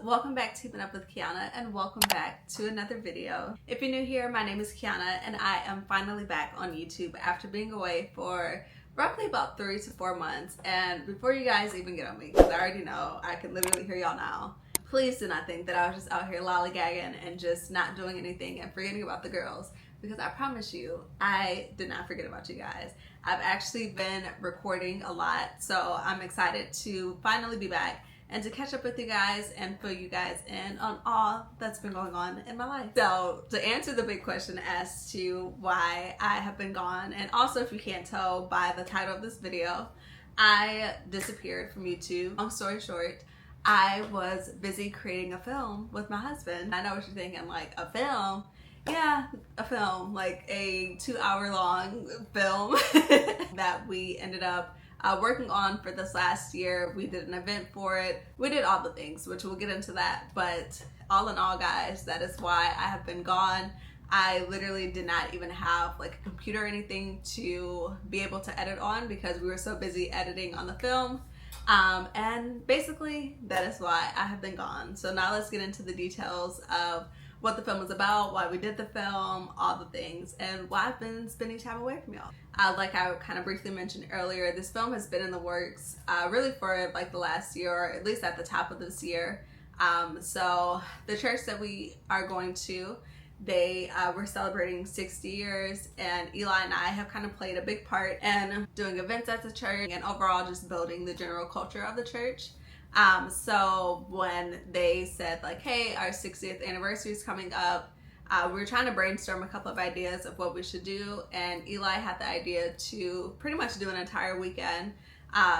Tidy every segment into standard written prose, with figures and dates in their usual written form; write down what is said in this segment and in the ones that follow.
welcome back to Keeping Up with Kiana, and welcome back to another video. If you're new here, my name is Kiana and I am finally back on YouTube after being away for roughly about 3 to 4 months. And before you guys even get on me, because I already know I can literally hear y'all now, please do not think that I was just out here lollygagging and just not doing anything and forgetting about the girls, because I promise you, I did not forget about you guys. I've actually been recording a lot, so I'm excited to finally be back and to catch up with you guys and fill you guys in on all that's been going on in my life. So to answer the big question as to why I have been gone, and also if you can't tell by the title of this video, I disappeared from YouTube. Long story short, I was busy creating a film with my husband. I know what you're thinking, like a film? Yeah, a film, like a 2-hour long film that we ended up working on for this last year. We did an event for it. We did all the things, which we'll get into that. But all in all, guys, that is why I have been gone. I literally did not even have like a computer or anything to be able to edit on because we were so busy editing on the film. And basically that is why I have been gone. So now let's get into the details of what the film was about, why we did the film, all the things, and why I've been spending time away from y'all. Like I kind of briefly mentioned earlier, this film has been in the works really for like the last year, or at least at the top of this year. So the church that we are going to, we're celebrating 60 years, and Eli and I have kind of played a big part in doing events at the church and overall just building the general culture of the church. So when they said like, hey, our 60th anniversary is coming up, we were trying to brainstorm a couple of ideas of what we should do, and Eli had the idea to pretty much do an entire weekend,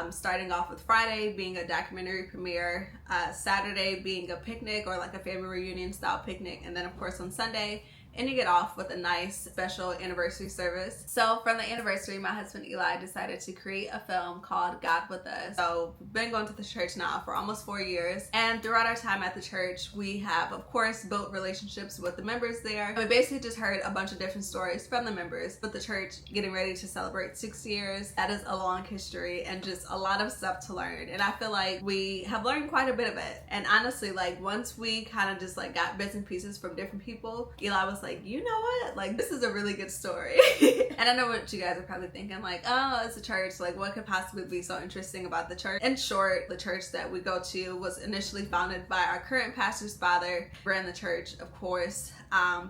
starting off with Friday being a documentary premiere, Saturday being a picnic or like a family reunion style picnic, and then of course on Sunday ending it off with a nice special anniversary service. So from the anniversary, my husband Eli decided to create a film called God With Us. So we've been going to the church now for almost 4 years, and throughout our time at the church, we have of course built relationships with the members there. And we basically just heard a bunch of different stories from the members, but the church getting ready to celebrate 6 years. That is a long history and just a lot of stuff to learn. And I feel like we have learned quite a bit of it. And honestly, like once we kind of just like got bits and pieces from different people, Eli was like, you know what? Like this is a really good story. And I know what you guys are probably thinking, like, oh, it's a church. Like what could possibly be so interesting about the church? In short, the church that we go to was initially founded by our current pastor's father. Ran the church, of course,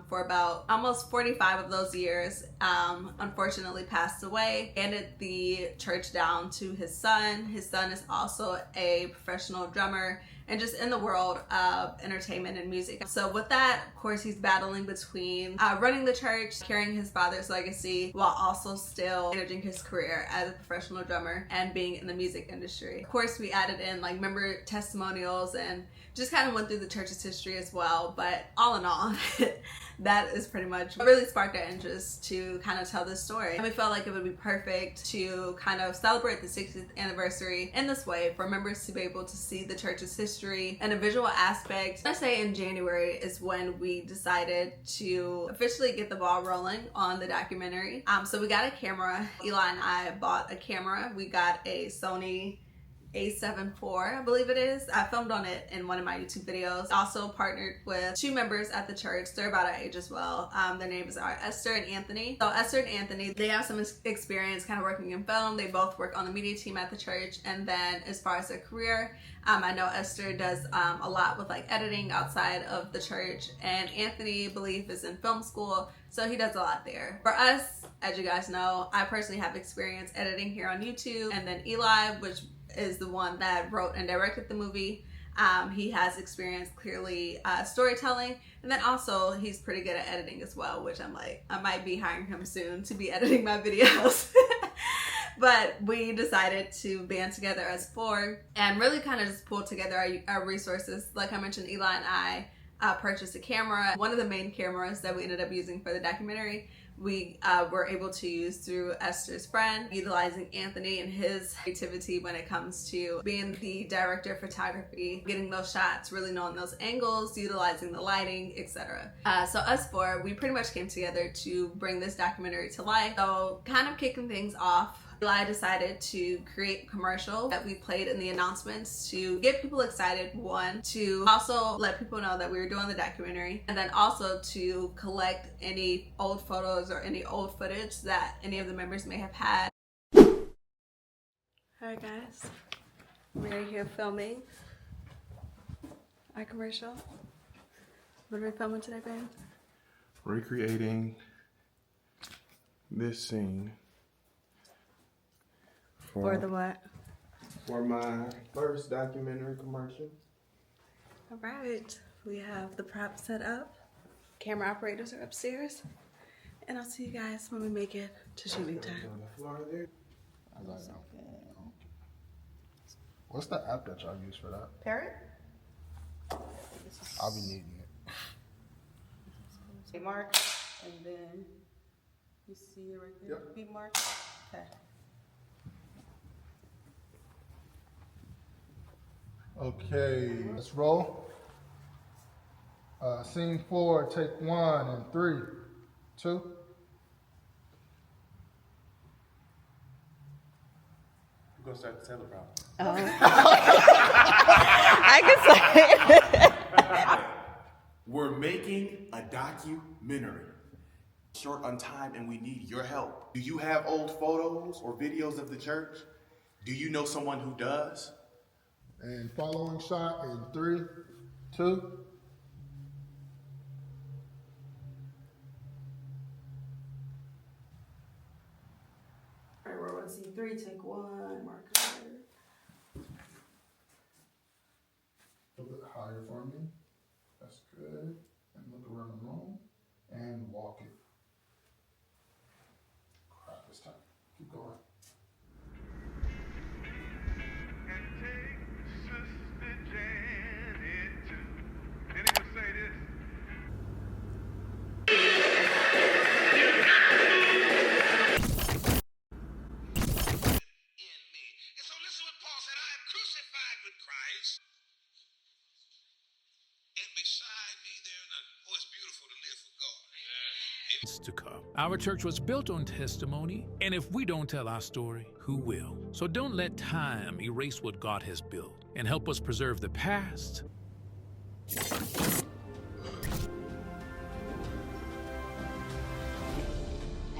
for about almost 45 of those years. Unfortunately passed away, handed the church down to his son. His son is also a professional drummer and just in the world of entertainment and music. So with that, of course, he's battling between running the church, carrying his father's legacy, while also still managing his career as a professional drummer and being in the music industry. Of course, we added in like member testimonials and just kind of went through the church's history as well. But all in all, that is pretty much what really sparked our interest to kind of tell this story. And we felt like it would be perfect to kind of celebrate the 60th anniversary in this way for members to be able to see the church's history and a visual aspect. I say in January is when we decided to officially get the ball rolling on the documentary. So we got a camera. Eli and I bought a camera. We got a Sony A7 IV, I believe it is. I filmed on it in one of my YouTube videos. Also partnered with 2 members at the church. They're about our age as well. Their names are Esther and Anthony. So Esther and Anthony, they have some experience kind of working in film. They both work on the media team at the church. And then as far as their career, I know Esther does a lot with like editing outside of the church, and Anthony, I believe, is in film school, so he does a lot there. For us, as you guys know, I personally have experience editing here on YouTube, and then Eli, which is the one that wrote and directed the movie. He has experience clearly storytelling, and then also he's pretty good at editing as well, which I'm like, I might be hiring him soon to be editing my videos. But we decided to band together as 4 and really kind of just pull together our resources. Like I mentioned, Eli and I purchased a camera. One of the main cameras that we ended up using for the documentary, we were able to use through Esther's friend, utilizing Anthony and his creativity when it comes to being the director of photography, getting those shots, really knowing those angles, utilizing the lighting, etc. So us 4, we pretty much came together to bring this documentary to life. So kind of kicking things off, Eli decided to create a commercial that we played in the announcements to get people excited, one, to also let people know that we were doing the documentary, and then also to collect any old photos or any old footage that any of the members may have had. Alright guys, we're here filming our commercial. What are we filming today, babe? Recreating this scene For the what? For my first documentary commercial. Alright, we have the props set up. Camera operators are upstairs. And I'll see you guys when we make it to shooting time. What's the app that y'all use for that? Parrot? I'll be needing it. Say mark, and then you see it right there. Yep. Beat mark. Okay. Okay, let's roll. Scene 4, take 1, and 3, 2. We're gonna start the teleprompter. I can say We're making a documentary. Short on time and we need your help. Do you have old photos or videos of the church? Do you know someone who does? And following shot in 3, 2. All right, we're on scene 3, take 1, marker. A little bit higher for me. That's good. And look around the room. And walk it. Crap, it's time. Keep going. To come. Our church was built on testimony, and if we don't tell our story, who will? So don't let time erase what God has built and help us preserve the past.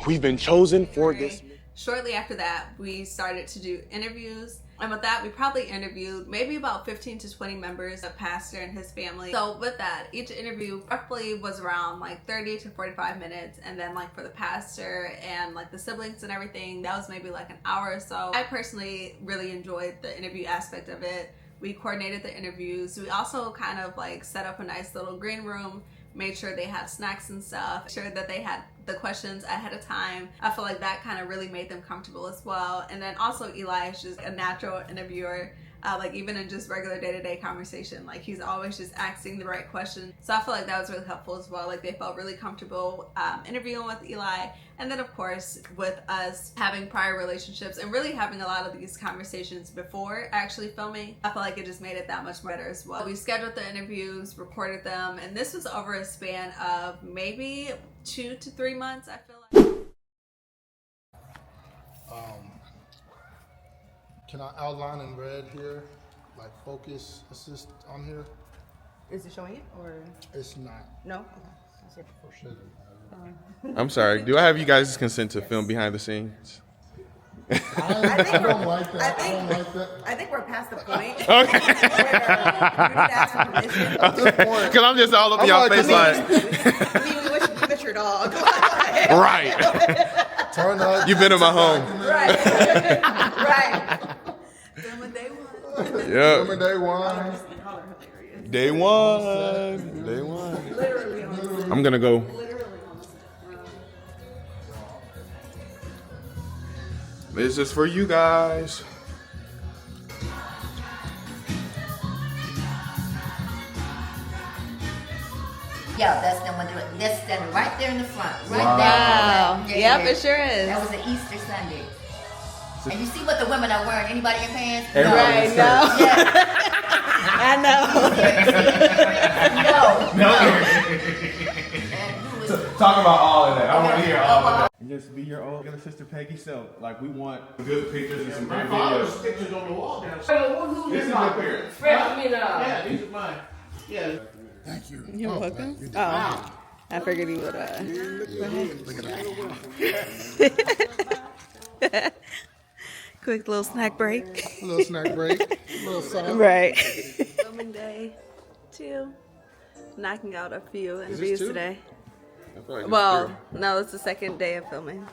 We've been chosen for this. Shortly after that, we started to do interviews. And with that, we probably interviewed maybe about 15 to 20 members, a pastor and his family. So with that, each interview roughly was around like 30 to 45 minutes. And then like for the pastor and like the siblings and everything, that was maybe like an hour or so. I personally really enjoyed the interview aspect of it. We coordinated the interviews. We also kind of like set up a nice little green room, made sure they had snacks and stuff, sure that they had the questions ahead of time. I feel like that kind of really made them comfortable as well. And then also Eli is just a natural interviewer. Like even in just regular day-to-day conversation, like he's always just asking the right question. So I feel like that was really helpful as well. Like they felt really comfortable interviewing with Eli. And then of course, with us having prior relationships and really having a lot of these conversations before actually filming, I feel like it just made it that much better as well. We scheduled the interviews, recorded them, and this was over a span of maybe 2 to 3 months, I feel like. Can I outline in red here? Like focus assist on here? Is it showing it or? It's not. No? Okay. For sure. I'm sorry. Do I have you guys' consent to film behind the scenes? I don't like that. I don't like that. I think we're past the point. Okay. Where you need to ask for permission. At this point, Because I'm just all up in y'all face like, We wish your dog. right. turn up. You've been in my home. Right. Right. Filming day one. Yep. Remember day one? Y'all are hilarious. Day one. Day one. Literally on the set. I'm gonna go. Literally on the set. This is for you guys. Yeah, that's them. That's standing right there in the front. Right Wow. there. Yep, it sure is. That was an Easter Sunday. And you see what the women are wearing? Anybody in pants? Right, no. Yeah. I know. No. Talk about all of that. I want to hear all of that. just be your old sister Peggy self. Like, we want good pictures and some My great father's videos. pictures on the wall downstairs. This is my parents. Yeah, these are mine. Yeah. Thank you. You're Oh, welcome. you did- Oh, I figured you would. Look at that. Quick little snack break. A little snack break. A little sauce. Right. Filming day 2. Knocking out a few interviews 2? today. I feel like it's Well, no, it's the second day of filming.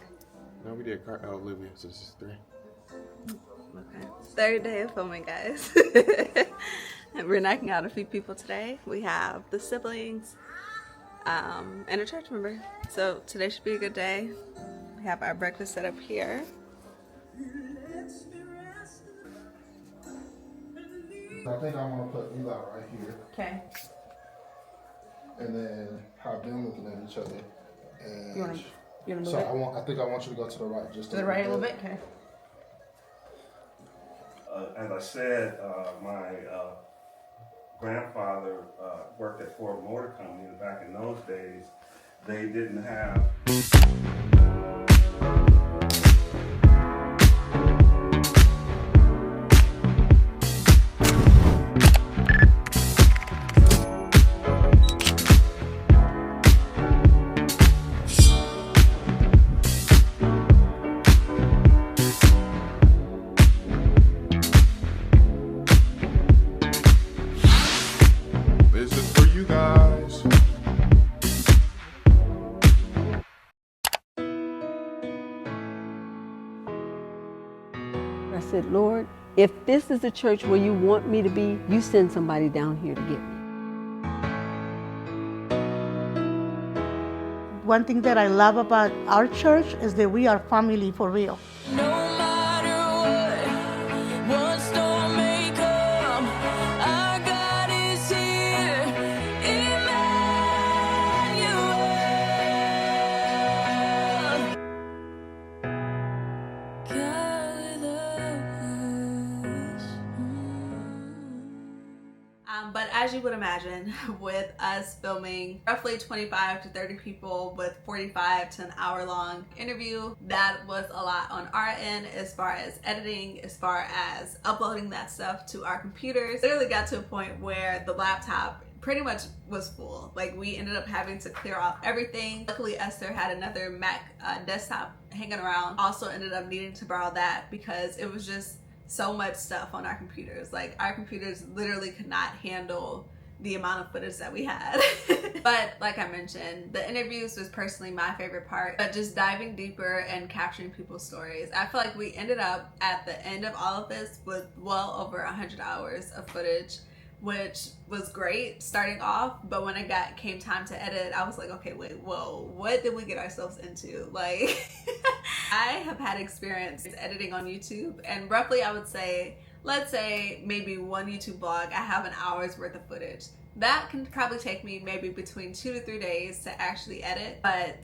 3. No, we did Olivia, so this is 3. Okay. Third day of filming, guys. And we're knocking out a few people today. We have the siblings and a church member. So today should be a good day. We have our breakfast set up here. I think I want to put Eli right here, Okay. and then have them looking at each other. And You wanna move so it? I think I want you to go to the right, just To the right a little bit? Okay. As I said, my grandfather worked at Ford Motor Company, and back in those days, they didn't have. This is for you guys. I said, Lord, if this is the church where you want me to be, you send somebody down here to get me. One thing that I love about our church is that we are family for real. No matter what storm may come, our God is here, Emmanuel. God with us. But as you would imagine, with us filming roughly 25 to 30 people with 45 to an hour long interview, that was a lot on our end as far as editing, as far as uploading that stuff to our computers. It literally got to a point where the laptop pretty much was full. Like, we ended up having to clear off everything. Luckily, Esther had another Mac desktop hanging around. Also ended up needing to borrow that because it was just so much stuff on our computers. Like, our computers literally could not handle the amount of footage that we had. But like I mentioned, the interviews was personally my favorite part, but just diving deeper and capturing people's stories. I feel like we ended up at the end of all of this with well over 100 hours of footage, which was great starting off, but when it came time to edit, I was like, okay, wait, whoa, what did we get ourselves into? Like, I have had experience editing on YouTube, and roughly I would say, let's say maybe one YouTube vlog, I have an hour's worth of footage. That can probably take me maybe between 2 to 3 days to actually edit, but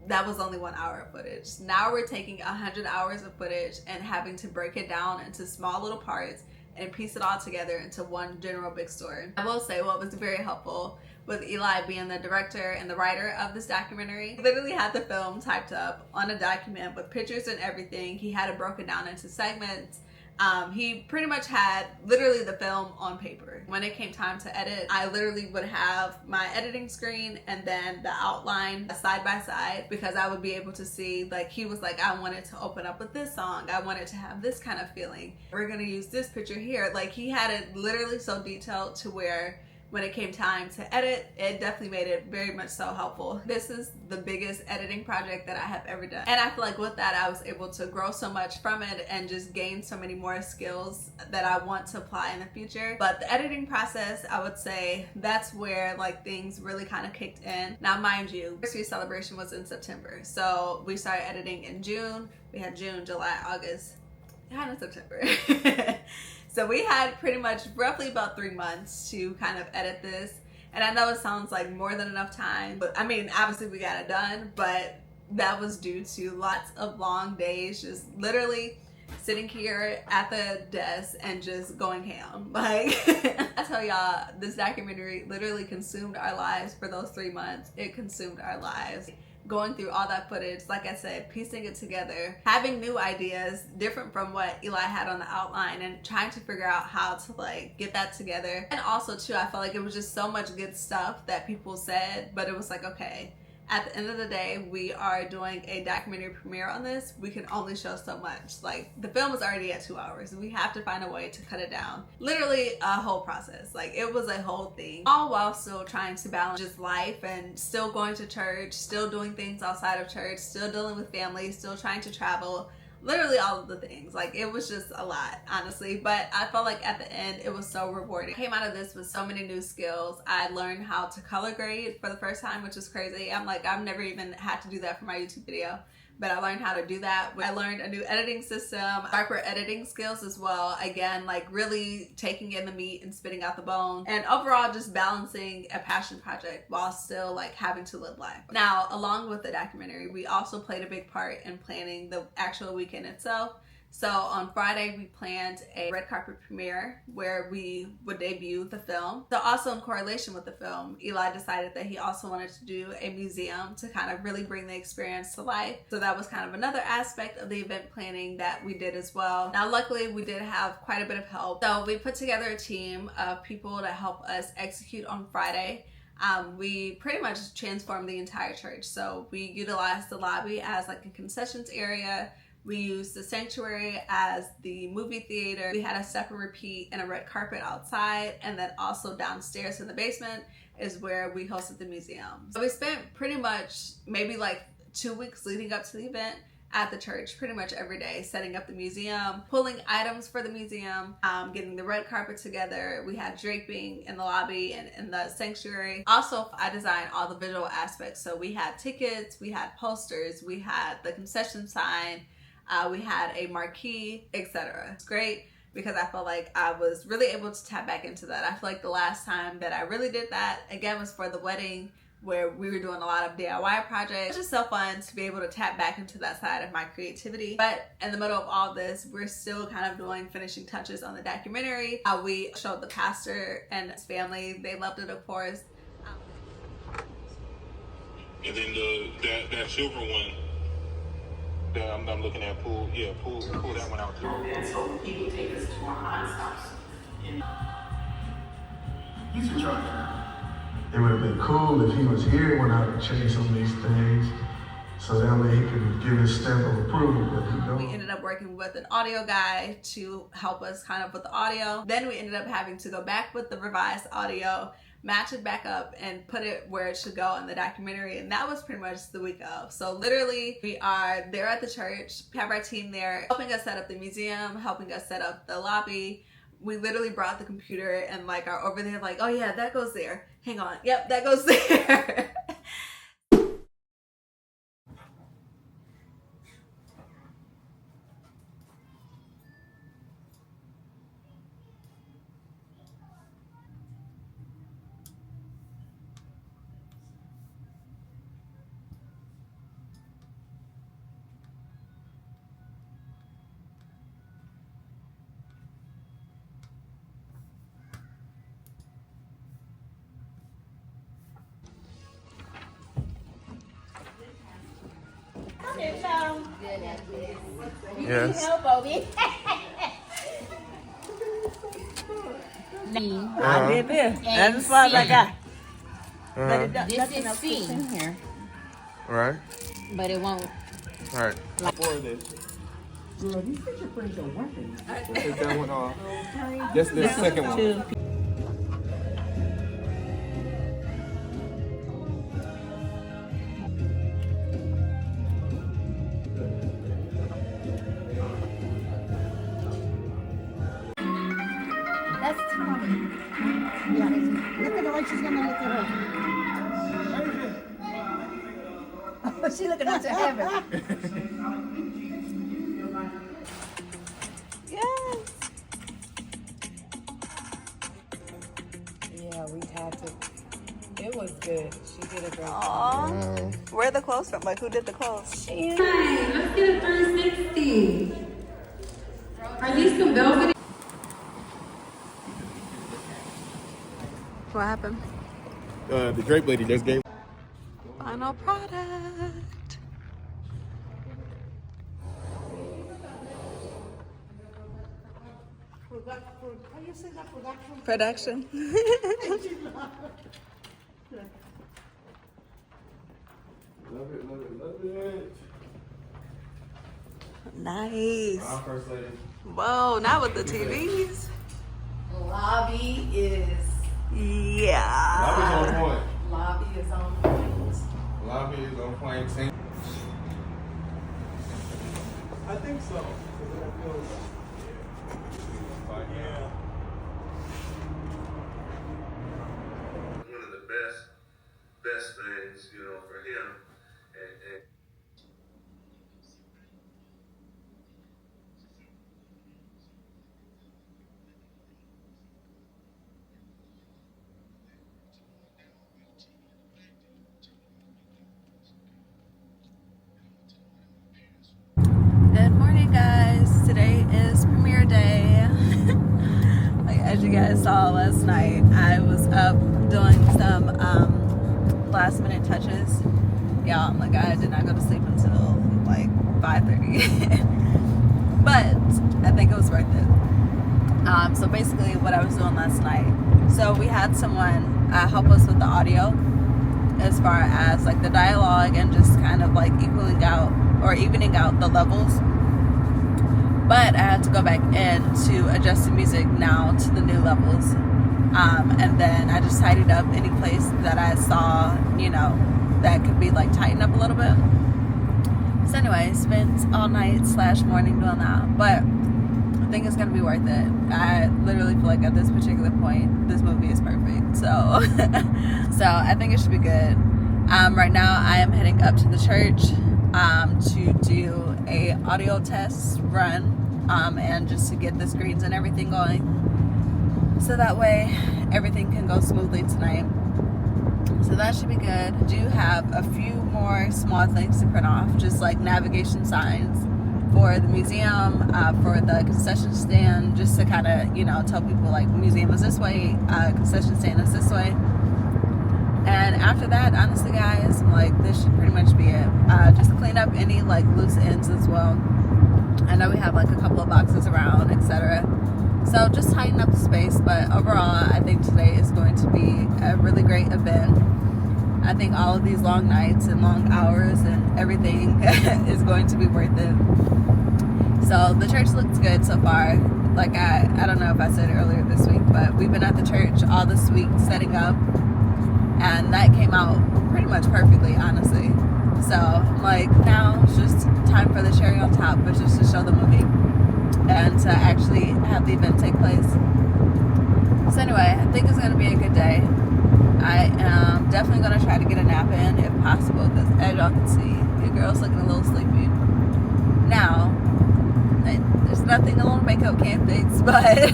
that was only 1 hour of footage. Now we're taking 100 hours of footage and having to break it down into small little parts and piece it all together into one general big story. I will say what was very helpful with Eli being the director and the writer of this documentary. He literally had the film typed up on a document with pictures and everything. He had it broken down into segments. He pretty much had literally the film on paper. When it came time to edit, I literally would have my editing screen and then the outline side by side, because I would be able to see, like, he was like, I wanted to open up with this song, I wanted to have this kind of feeling, we're gonna use this picture here. Like, he had it literally so detailed to where when it came time to edit, it definitely made it very much so helpful. This is the biggest editing project that I have ever done. And I feel like with that, I was able to grow so much from it and just gain so many more skills that I want to apply in the future. But the editing process, I would say that's where like things really kind of kicked in. Now, mind you, anniversary celebration was in September. So we started editing in June. We had June, July, August, kind of September. So we had pretty much roughly about 3 months to kind of edit this. And I know it sounds like more than enough time, but I mean, obviously we got it done, but that was due to lots of long days, just literally sitting here at the desk and just going ham. Like, I tell y'all, this documentary literally consumed our lives for those 3 months. It consumed our lives. going through all that footage, like I said, piecing it together, having new ideas different from what Eli had on the outline, and trying to figure out how to like get that together. And also too, I felt like it was just so much good stuff that people said, but it was like, okay, at the end of the day, we are doing a documentary premiere on this. We can only show so much. Like, the film is already at 2 hours. We have to find a way to cut it down. Literally a whole process. Like, it was a whole thing. All while still trying to balance just life and still going to church, still doing things outside of church, still dealing with family, still trying to travel. Literally all of the things. Like, it was just a lot, honestly. But I felt like at the end, it was so rewarding. I came out of this with so many new skills. I learned how to color grade for the first time, which is crazy. I'm like, I've never even had to do that for my YouTube video. But I learned how to do that. I learned a new editing system, sharper editing skills as well. Again, like really taking in the meat and spitting out the bone. And overall just balancing a passion project while still like having to live life. Now, along with the documentary, we also played a big part in planning the actual weekend itself. So on Friday, we planned a red carpet premiere where we would debut the film. So also in correlation with the film, Eli decided that he also wanted to do a museum to kind of really bring the experience to life. So that was kind of another aspect of the event planning that we did as well. Now, luckily, we did have quite a bit of help. So we put together a team of people to help us execute on Friday. We pretty much transformed the entire church. So we utilized the lobby as like a concessions area. We used the sanctuary as the movie theater. We had a step and repeat and a red carpet outside, and then also downstairs in the basement is where we hosted the museum. So we spent pretty much maybe like 2 weeks leading up to the event at the church, pretty much every day, setting up the museum, pulling items for the museum, getting the red carpet together. We had draping in the lobby and in the sanctuary. Also, I designed all the visual aspects. So we had tickets, we had posters, we had the concession sign, we had a marquee, etc. It's great because I felt like I was really able to tap back into that. I feel like the last time that I really did that, again, was for the wedding, where we were doing a lot of DIY projects. It's just so fun to be able to tap back into that side of my creativity. But in the middle of all this, we're still kind of doing finishing touches on the documentary. We showed the pastor and his family. They loved it, of course. And then that silver one that I'm looking at, pull that one out too. And so people take us to our hot stops. He's in charge now. It would have been cool if he was here when I changed some of these things, so that way he could give his stamp of approval, but he don't. We ended up working with an audio guy to help us kind of with the audio. Then we ended up having to go back with the revised audio, match it back up, and put it where it should go in the documentary. And that was pretty much the week of. So literally, we are there at the church, have our team there, helping us set up the museum, helping us set up the lobby. We literally brought the computer and like are over there like, oh yeah, that goes there. Hang on. Yep, that goes there. Yes. I did this. That's as far as I got. This is C. In here. Right. But it won't. All right. For this. Girl, these picture frames are working. Take that one off. That's the second one. That's Tommy. Yeah. Look at the way she's gonna look at her. She looking up to heaven. Yes. Yeah, we had to. It was good. She did a great Aww. Where are the clothes from? Like, who did the clothes? Let's get a 360. Are these some velvet? What happened? The drape lady just gave. final product. How you say that production? Production. Love it, love it, love it. Nice. First lady. Whoa, not with the TVs. Lobby is. Yeah. Lobby's on point. Lobby is on point. Lobby is on point. I think so. Yeah. One of the best things, you know, for him. And Good morning, guys. Today is premiere day. Like, as you guys saw last night, I was up doing some last minute touches. Yeah, I'm like, I did not go to sleep until like 5:30. But I think it was worth it. So basically what I was doing last night, so we had someone help us with the audio as far as like the dialogue and just kind of like evening out the levels. But I had to go back in to adjust the music now to the new levels. And then I just tidied up any place that I saw, you know, that could be like tightened up a little bit. So anyway, spent all night / morning doing that. But I think it's gonna be worth it. I literally feel like at this particular point, this movie is perfect. So, so I think it should be good. Right now, I am heading up to the church to do a audio test run, and just to get the screens and everything going, so that way everything can go smoothly tonight. So that should be good. I do have a few more small things to print off, just like navigation signs for the museum, for the concession stand, just to kind of, you know, tell people like museum is this way, concession stand is this way. And after that, honestly guys, like this should pretty much be it. Just clean up any like loose ends as well. I know we have like a couple of boxes around, etc. So just tighten up the space, but overall I think today is going to be a really great event. I think all of these long nights and long hours and everything is going to be worth it. So the church looks good so far. Like I don't know if I said it earlier this week, but we've been at the church all this week setting up, and that came out pretty much perfectly, honestly. So like now it's just time for the cherry on top, but just to show the movie and to actually have the event take place. So anyway, I think it's going to be a good day. I am definitely going to try to get a nap in if possible, because as y'all can see, your girl's looking a little sleepy. Now, there's nothing a little makeup can't fix, but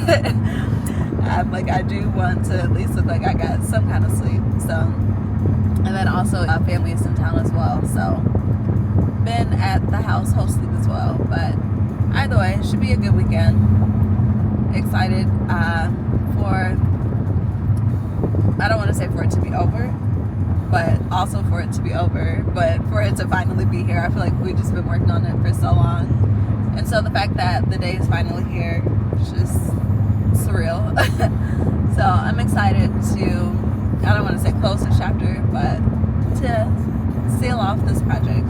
I do want to at least look like I got some kind of sleep. So, and then also family is in town as well, so been at the house whole sleep as well. But either way, it should be a good weekend. Excited for, I don't want to say for it to be over, but also for it to be over, but for it to finally be here. I feel like we've just been working on it for so long. And so the fact that the day is finally here is just surreal. So I'm excited to, I don't want to say close the chapter, but to seal off this project.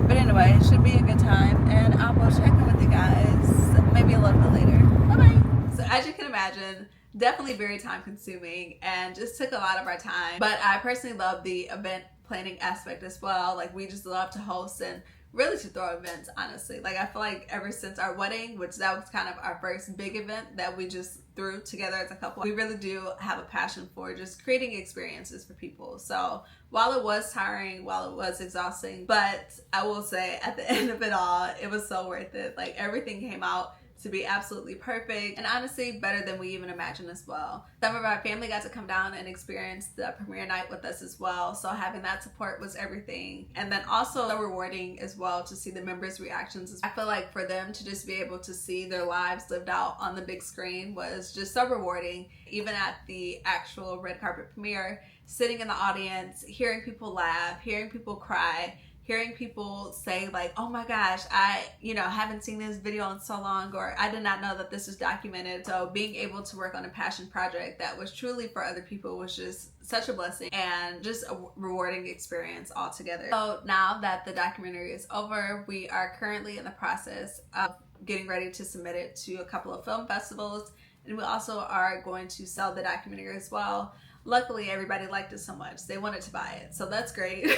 But anyway, it should be a good time, and I will check in with you guys maybe a little bit later. Bye-bye. So as you can imagine, definitely very time consuming and just took a lot of our time. But I personally love the event planning aspect as well. Like we just love to host and really to throw events, honestly. Like I feel like ever since our wedding, which that was kind of our first big event that we just threw together as a couple, we really do have a passion for just creating experiences for people. So while it was tiring, while it was exhausting, but I will say at the end of it all, it was so worth it. Like everything came out to be absolutely perfect, and honestly better than we even imagined as well. Some of our family got to come down and experience the premiere night with us as well, so having that support was everything. And then also so rewarding as well to see the members' reactions. I feel like for them to just be able to see their lives lived out on the big screen was just so rewarding. Even at the actual red carpet premiere, sitting in the audience, hearing people laugh, hearing people cry, hearing people say like, oh my gosh, I haven't seen this video in so long, or I did not know that this was documented. So being able to work on a passion project that was truly for other people was just such a blessing and just a rewarding experience altogether. So now that the documentary is over, we are currently in the process of getting ready to submit it to a couple of film festivals, and we also are going to sell the documentary as well. Luckily, everybody liked it so much, they wanted to buy it, so that's great.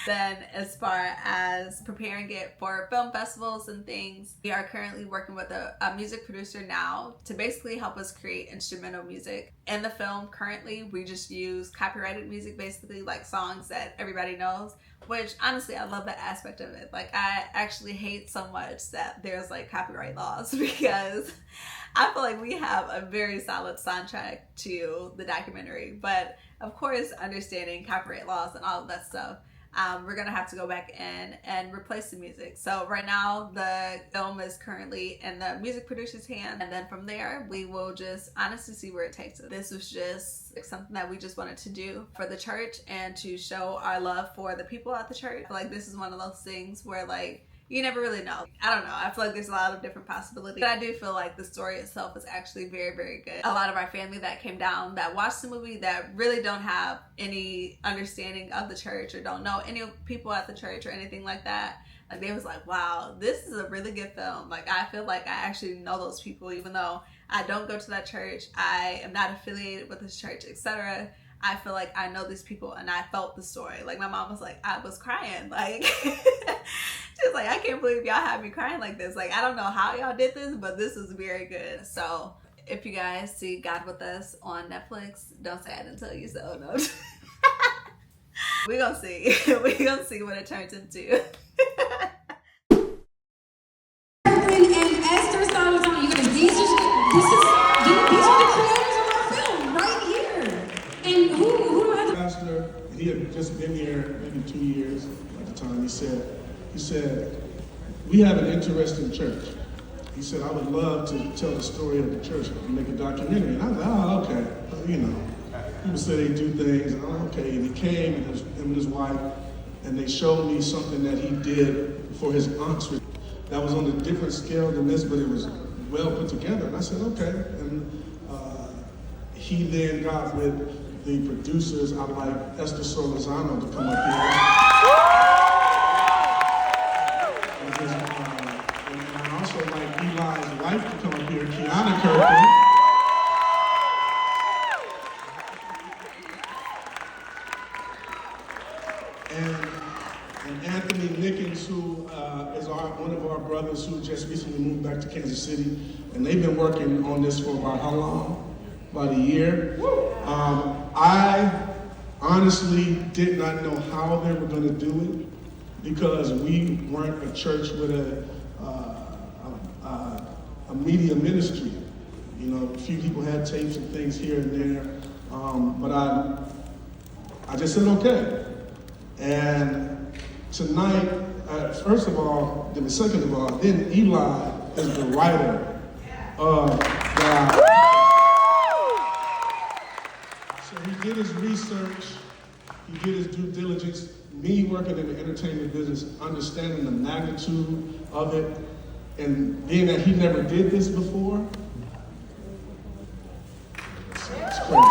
Then as far as preparing it for film festivals and things, we are currently working with a music producer now to basically help us create instrumental music. In the film currently, we just use copyrighted music, basically like songs that everybody knows, which honestly, I love that aspect of it. Like, I actually hate so much that there's like copyright laws, because I feel like we have a very solid soundtrack to the documentary. But of course, understanding copyright laws and all of that stuff, we're gonna have to go back in and replace the music. So right now the film is currently in the music producer's hand, and then from there we will just honestly see where it takes us. This was just something that we just wanted to do for the church and to show our love for the people at the church. I feel like this is one of those things where like you never really know. I don't know. I feel like there's a lot of different possibilities. But I do feel like the story itself is actually very, very good. A lot of our family that came down, that watched the movie, that really don't have any understanding of the church or don't know any people at the church or anything like that, like they was like, wow, this is a really good film. Like, I feel like I actually know those people, even though I don't go to that church, I am not affiliated with this church, etc. I feel like I know these people and I felt the story. Like, my mom was like, I was crying. Like, she was like, I can't believe y'all had me crying like this. Like, I don't know how y'all did this, but this is very good. So if you guys see God With Us on Netflix, don't say I didn't tell you so. No. We're gonna see. We're gonna see what it turns into. And Esther Salvatore, these are the creators of our film right here. And who are the pastor? He had just been here maybe 2 years at the time. He said, we have an interesting church. He said, I would love to tell the story of the church and make a documentary. And I was like, oh, okay. People say they do things, and okay. And he came, and him and his wife, and they showed me something that he did for his aunt's. That was on a different scale than this, but it was well put together. And I said, okay. And he then got with the producers. I'd like Esther Solizano to come up here. And I also like Eli's wife to come up here, Kiana Kirkland. And Anthony Nickens, who is one of our brothers who just recently moved back to Kansas City. And they've been working on this for about how long? About a year. I honestly did not know how they were going to do it, because we weren't a church with a media ministry. A few people had tapes and things here and there, but I just said okay. And tonight, first of all, then second of all, then Eli is the writer of God. So he did his research, he did his due diligence. Me working in the entertainment business, understanding the magnitude of it, and being that he never did this before, it's crazy.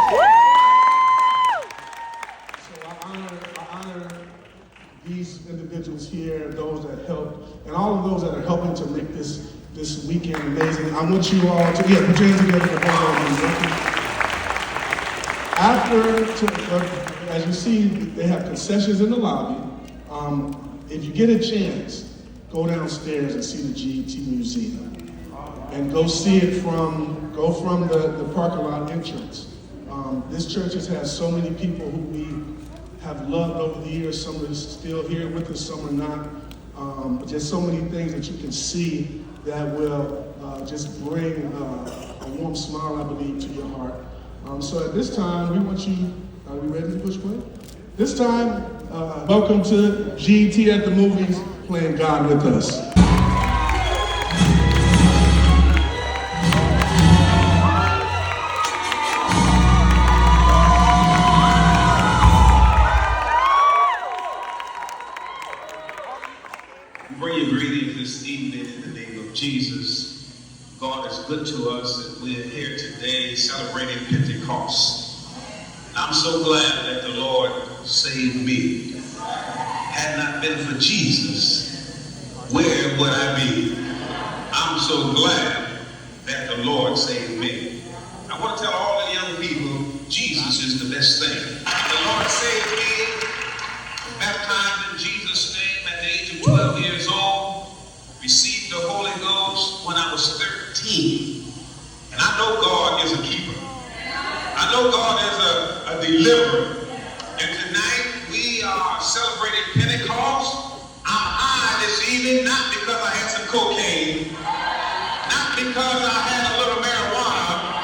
So I honor these individuals here, those that helped, and all of those that are helping to make this weekend amazing. I want you all to, put your hands together for as you see, they have concessions in the lobby. If you get a chance, go downstairs and see the GET Museum. And go see it from the parking lot entrance. This church has had so many people who we have loved over the years. Some are still here with us, some are not. Just so many things that you can see that will just bring a warm smile, I believe, to your heart. So at this time, we want you, are we ready to push play? This time, welcome to GET at the Movies, playing God with Us. Bring your greetings this evening in the name of Jesus. God is good to us, and we're here today celebrating Pentecost. I'm so glad that the Lord saved me. Had not been for Jesus, where would I be? I'm so glad that the Lord saved me. I want to tell all the young people, Jesus is the best thing. The Lord saved me, baptized in Jesus' name at the age of 12 years old, received the Holy Ghost when I was 13. And I know God is a keeper. I know God is a deliverer. And tonight we are celebrating Pentecost. I'm high this evening, not because I had some cocaine, not because I had a little marijuana.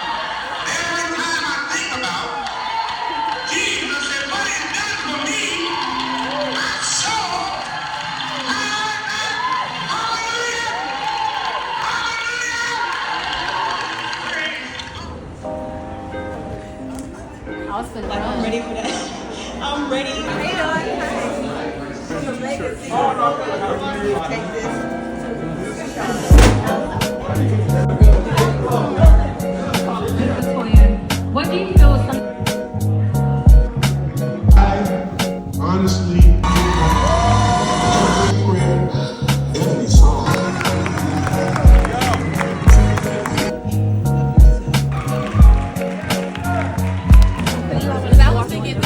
Every time I think about Jesus and what he's done for me, my soul, Austin, like, I'm ready for that. I'm ready. What do you feel is I honestly prayer every song. I was thinking.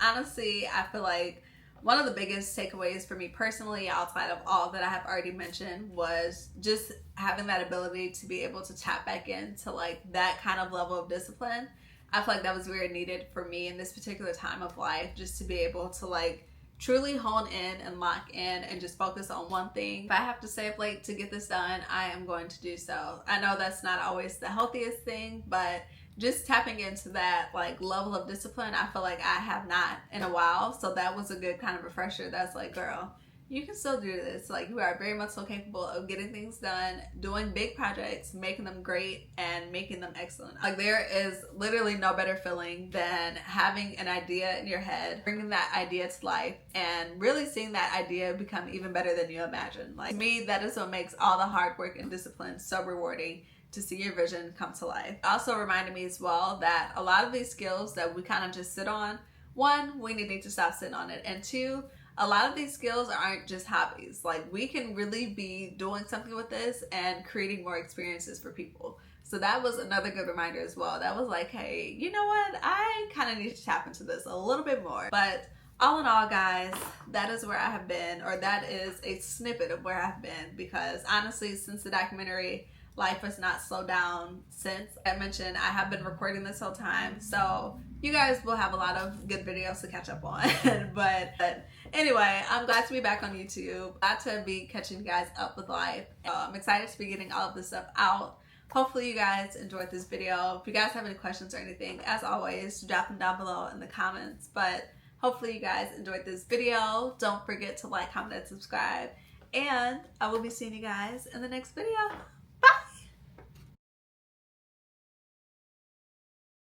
Honestly, I feel like one of the biggest takeaways for me personally, outside of all that I have already mentioned, was just having that ability to be able to tap back into like that kind of level of discipline. I feel like that was very needed for me in this particular time of life, just to be able to like truly hone in and lock in and just focus on one thing. If I have to stay up late to get this done, I am going to do so. I know that's not always the healthiest thing, but just tapping into that like level of discipline, I feel like I have not in a while. So that was a good kind of refresher. That's like, girl, you can still do this. Like, you are very much so capable of getting things done, doing big projects, making them great, and making them excellent. Like, there is literally no better feeling than having an idea in your head, bringing that idea to life, and really seeing that idea become even better than you imagined. Like, to me, that is what makes all the hard work and discipline so rewarding, to see your vision come to life. It also reminded me as well that a lot of these skills that we kind of just sit on, one, we need to stop sitting on it, and two, a lot of these skills aren't just hobbies. Like, we can really be doing something with this and creating more experiences for people. So that was another good reminder as well. That was like, hey, you know what? I kind of need to tap into this a little bit more. But all in all, guys, that is where I have been, or that is a snippet of where I've been, because honestly, since the documentary, life has not slowed down since. I mentioned I have been recording this whole time, so you guys will have a lot of good videos to catch up on. but anyway, I'm glad to be back on YouTube. Glad to be catching you guys up with life. I'm excited to be getting all of this stuff out. Hopefully you guys enjoyed this video. If you guys have any questions or anything, as always, drop them down below in the comments. But hopefully you guys enjoyed this video. Don't forget to like, comment, and subscribe. And I will be seeing you guys in the next video.